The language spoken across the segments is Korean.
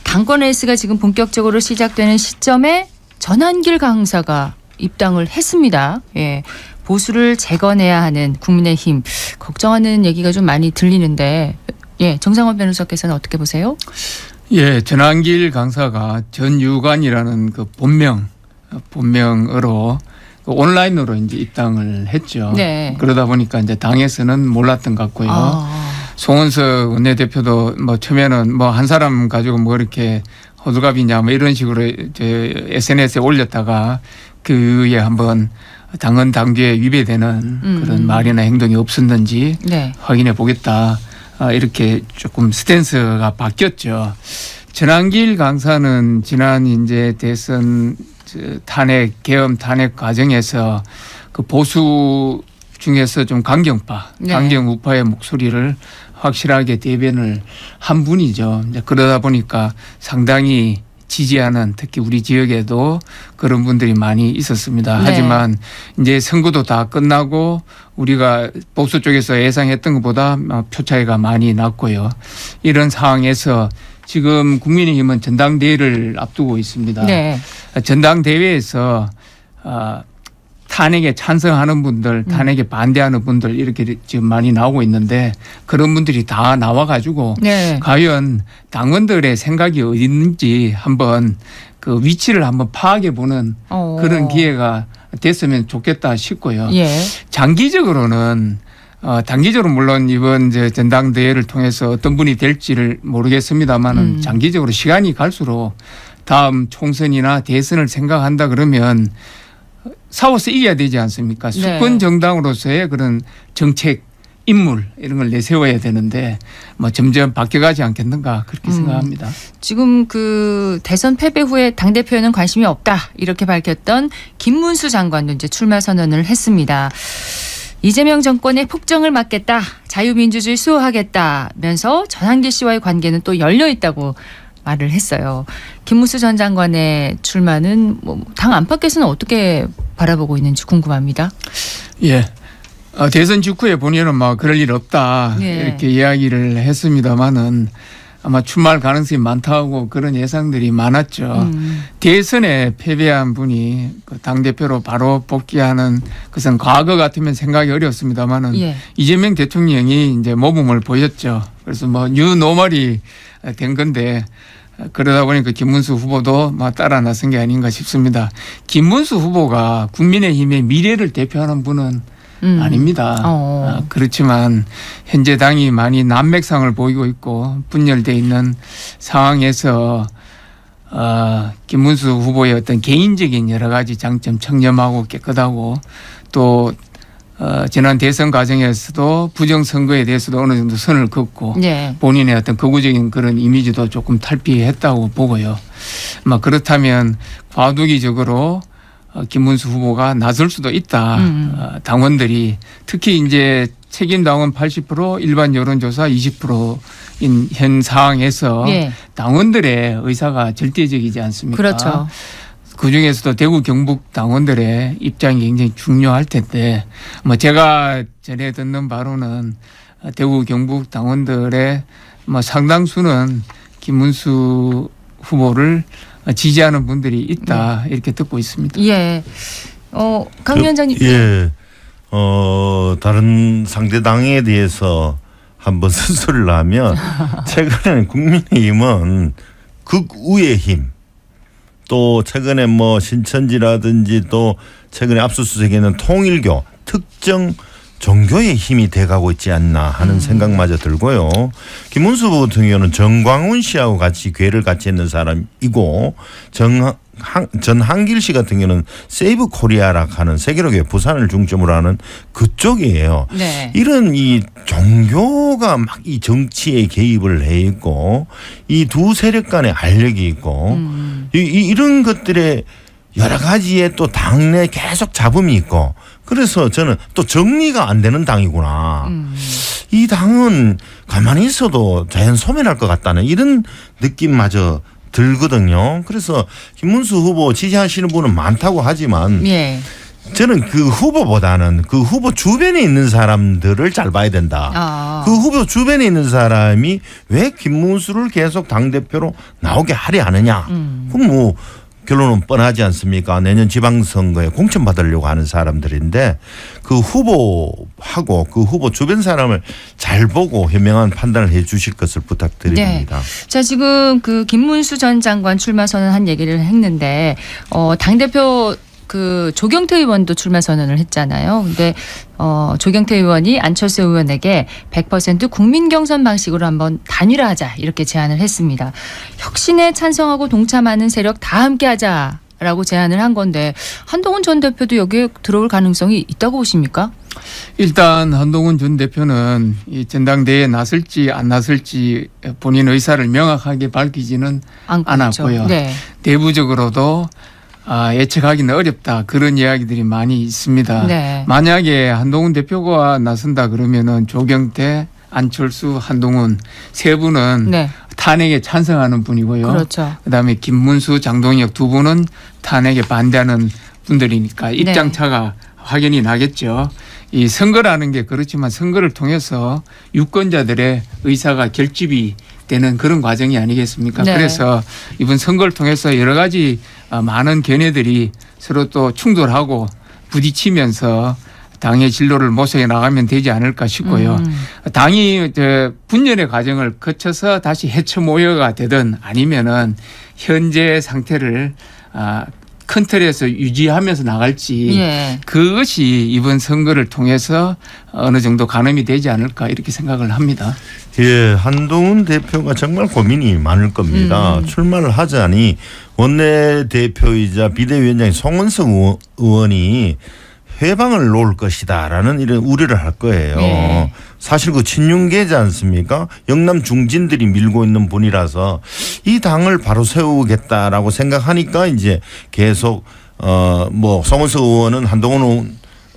당권 레이스가 지금 본격적으로 시작되는 시점에 전한길 강사가 입당을 했습니다. 예. 보수를 재건해야 하는 국민의힘 걱정하는 얘기가 좀 많이 들리는데 예, 정상원 변호사께서는 어떻게 보세요? 예, 전한길 강사가 전유관이라는 그 본명으로 그 온라인으로 이제 입당을 했죠. 네. 그러다 보니까 이제 당에서는 몰랐던 것 같고요. 송원석 원내대표도 뭐 처음에는 뭐 한 사람 가지고 뭐 이렇게 호들갑이냐 뭐 이런 식으로 SNS에 올렸다가 그에 한번 당헌 당규에 위배되는 그런 말이나 행동이 없었는지 네. 확인해 보겠다. 이렇게 조금 스탠스가 바뀌었죠. 전한길 강사는 지난 이제 대선 탄핵 계엄 탄핵 과정에서 그 보수 중에서 좀 강경파, 네. 강경 우파의 목소리를 확실하게 대변을 한 분이죠. 이제 그러다 보니까 상당히 지지하는 특히 우리 지역에도 그런 분들이 많이 있었습니다. 네. 하지만 이제 선거도 다 끝나고 우리가 보수 쪽에서 예상했던 것보다 표 차이가 많이 났고요. 이런 상황에서 지금 국민의힘은 전당대회를 앞두고 있습니다. 네. 전당대회에서 탄핵에 찬성하는 분들, 탄핵에 반대하는 분들 이렇게 지금 많이 나오고 있는데 그런 분들이 다 나와가지고 네. 과연 당원들의 생각이 어디 있는지 한번 그 위치를 한번 파악해 보는 그런 기회가 됐으면 좋겠다 싶고요. 예. 장기적으로는 단기적으로 물론 이번 이제 전당대회를 통해서 어떤 분이 될지를 모르겠습니다만은 장기적으로 시간이 갈수록 다음 총선이나 대선을 생각한다 그러면 싸워서 이겨야 되지 않습니까? 네. 수권 정당으로서의 그런 정책 인물 이런 걸 내세워야 되는데 뭐 점점 바뀌어가지 않겠는가 그렇게 생각합니다. 지금 그 대선 패배 후에 당대표에는 관심이 없다 이렇게 밝혔던 김문수 장관도 이제 출마 선언을 했습니다. 이재명 정권의 폭정을 막겠다, 자유민주주의 수호하겠다면서 전한길 씨와의 관계는 또 열려 있다고 말을 했어요. 김문수 전 장관의 출마는 뭐 당 안팎에서는 어떻게 바라보고 있는지 궁금합니다. 예. 대선 직후에 본인은 막 그럴 일 없다 예. 이렇게 이야기를 했습니다마는 아마 출마할 가능성이 많다고 그런 예상들이 많았죠. 대선에 패배한 분이 그 당대표로 바로 복귀하는 것은 과거 같으면 생각이 어렵습니다마는 예. 이재명 대통령이 이제 모범을 보였죠. 그래서 뭐 뉴노멀이 된 건데 그러다 보니까 김문수 후보도 막 따라 나선 게 아닌가 싶습니다. 김문수 후보가 국민의힘의 미래를 대표하는 분은 아닙니다. 그렇지만 현재 당이 많이 난맥상을 보이고 있고 분열되어 있는 상황에서 김문수 후보의 어떤 개인적인 여러 가지 장점 청렴하고 깨끗하고 또 지난 대선 과정에서도 부정선거에 대해서도 어느 정도 선을 긋고 네. 본인의 어떤 극우적인 그런 이미지도 조금 탈피했다고 보고요. 그렇다면 과도기적으로 김문수 후보가 나설 수도 있다. 당원들이 특히 이제 책임 당원 80% 일반 여론조사 20%인 현 상황에서 예. 당원들의 의사가 절대적이지 않습니까? 그렇죠. 그중에서도 대구 경북 당원들의 입장이 굉장히 중요할 텐데 뭐 제가 전해 듣는 바로는 대구 경북 당원들의 뭐 상당수는 김문수 후보를 지지하는 분들이 있다 이렇게 듣고 있습니다. 예. 강 위원장님. 예. 다른 상대 당에 대해서 한번 선수를 하면 최근에 국민의힘은 극우의 힘 또 최근에 뭐 신천지라든지 또 최근에 압수수색에는 통일교 특정 종교의 힘이 돼가고 있지 않나 하는 생각마저 들고요. 김문수 후보 같은 경우는 정광훈 씨하고 같이 궤를 같이 했는 사람이고 전한길 씨 같은 경우는 세이브 코리아라 하는 세계로교회 부산을 중점으로 하는 그쪽이에요. 네. 이런 이 종교가 막 이 정치에 개입을 해 있고 이 두 세력 간의 알력이 있고 이런 것들에 여러 가지의 또 당내 계속 잡음이 있고 그래서 저는 또 정리가 안 되는 당이구나. 이 당은 가만히 있어도 자연 소멸할 것 같다는 이런 느낌마저 들거든요. 그래서 김문수 후보 지지하시는 분은 많다고 하지만 예. 저는 그 후보보다는 그 후보 주변에 있는 사람들을 잘 봐야 된다. 그 후보 주변에 있는 사람이 왜 김문수를 계속 당대표로 나오게 하려 하느냐. 그럼 뭐 결론은 뻔하지 않습니까? 내년 지방선거에 공천받으려고 하는 사람들인데 그 후보하고 그 후보 주변 사람을 잘 보고 현명한 판단을 해 주실 것을 부탁드립니다. 네. 자, 지금 그 김문수 전 장관 출마 선언한 얘기를 했는데 당대표 그 조경태 의원도 출마 선언을 했잖아요. 근데 조경태 의원이 안철수 의원에게 100% 국민 경선 방식으로 한번 단일화하자 이렇게 제안을 했습니다. 혁신에 찬성하고 동참하는 세력 다 함께하자라고 제안을 한 건데 한동훈 전 대표도 여기에 들어올 가능성이 있다고 보십니까? 일단 한동훈 전 대표는 이 전당대회에 나설지 안 나설지 본인 의사를 명확하게 밝히지는 않았고요. 네. 내부적으로도 예측하기는 어렵다. 그런 이야기들이 많이 있습니다. 네. 만약에 한동훈 대표가 나선다 그러면은 조경태, 안철수, 한동훈 세 분은 네. 탄핵에 찬성하는 분이고요. 그렇죠. 그다음에 김문수, 장동혁 두 분은 탄핵에 반대하는 분들이니까 입장 차가 확연히 나겠죠. 이 선거라는 게 그렇지만 선거를 통해서 유권자들의 의사가 결집이 되는 그런 과정이 아니겠습니까? 네. 그래서 이번 선거를 통해서 여러 가지 많은 견해들이 서로 또 충돌하고 부딪히면서 당의 진로를 모색해 나가면 되지 않을까 싶고요. 당이 분열의 과정을 거쳐서 다시 해체 모여가 되든 아니면은 현재 상태를 큰 틀에서 유지하면서 나갈지 그것이 이번 선거를 통해서 어느 정도 가늠이 되지 않을까 이렇게 생각을 합니다. 예, 한동훈 대표가 정말 고민이 많을 겁니다. 출마를 하자니 원내대표이자 비대위원장인 송원석 의원이 회방을 놓을 것이다라는 이런 우려를 할 거예요. 네. 사실 그 친윤계지 않습니까? 영남 중진들이 밀고 있는 분이라서 이 당을 바로 세우겠다라고 생각하니까 이제 계속 뭐 송원석 의원은 한동훈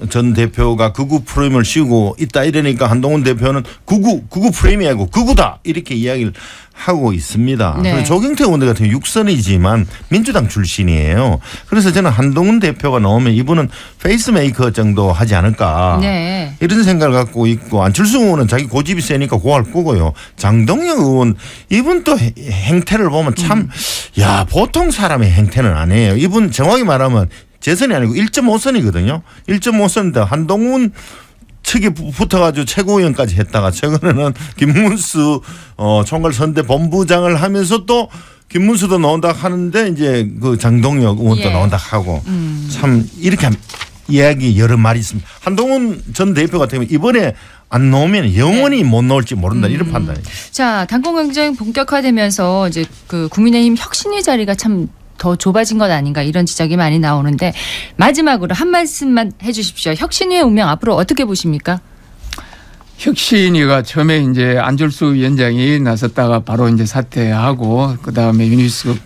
전 대표가 극우 프레임을 씌우고 있다 이러니까 한동훈 대표는 극우 프레임이 아니고 극우다 이렇게 이야기를 하고 있습니다. 네. 그리고 조경태 의원 같은 경우 육선이지만 민주당 출신이에요. 그래서 저는 한동훈 대표가 나오면 이분은 페이스메이커 정도 하지 않을까 이런 생각을 갖고 있고 안철수 의원은 자기 고집이 세니까 고할 거고요. 장동혁 의원 이분 또 행태를 보면 참 야 보통 사람의 행태는 아니에요. 이분 정확히 말하면 재선이 아니고 1.5선이거든요. 1.5선인데 한동훈 측에 붙어가지고 최고위원까지 했다가 최근에는 김문수 총괄선대 본부장을 하면서 또 김문수도 나온다 하는데 이제 그 장동혁 의원도 나온다 하고 참 이렇게 이야기 여러 말이 있습니다. 한동훈 전 대표 같은 경우 이번에 안 나오면 영원히 못 나올지 모른다 이런 판단이에요. 자, 당권 경쟁 본격화되면서 이제 그 국민의힘 혁신위 자리가 참 더 좁아진 것 아닌가 이런 지적이 많이 나오는데 마지막으로 한 말씀만 해 주십시오. 혁신위의 운명 앞으로 어떻게 보십니까? 혁신위가 처음에 이제 안철수 위원장이 나섰다가 바로 이제 사퇴하고 그다음에 윤희숙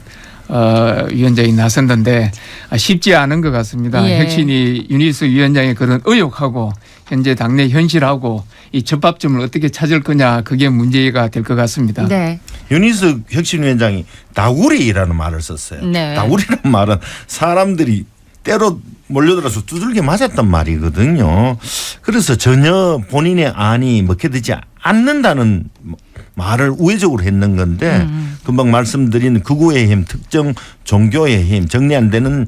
위원장이 나섰는데 쉽지 않은 것 같습니다. 혁신위 윤희숙 위원장의 그런 의혹하고 현재 당내 현실하고 이 접합점을 어떻게 찾을 거냐 그게 문제가 될 것 같습니다. 네. 윤희숙 혁신위원장이 다구리라는 말을 썼어요. 네. 다구리라는 말은 사람들이 때로 몰려들어서 두들겨 맞았단 말이거든요. 그래서 전혀 본인의 안이 먹혀들지 않는다는 말을 우회적으로 했는 건데 금방 말씀드린 극우의 힘, 특정 종교의 힘, 정리 안 되는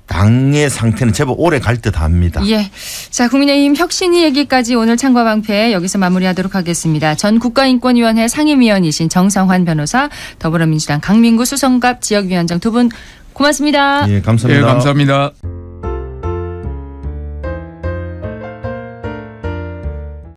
당의 상태는 제법 오래 갈 듯합니다. 예. 자, 국민의힘 혁신위 얘기까지 오늘 창과 방패 여기서 마무리하도록 하겠습니다. 전 국가인권위원회 상임위원이신 정성환 변호사, 더불어민주당 강민구 수성갑 지역위원장 두 분 고맙습니다. 예, 감사합니다. 예, 감사합니다.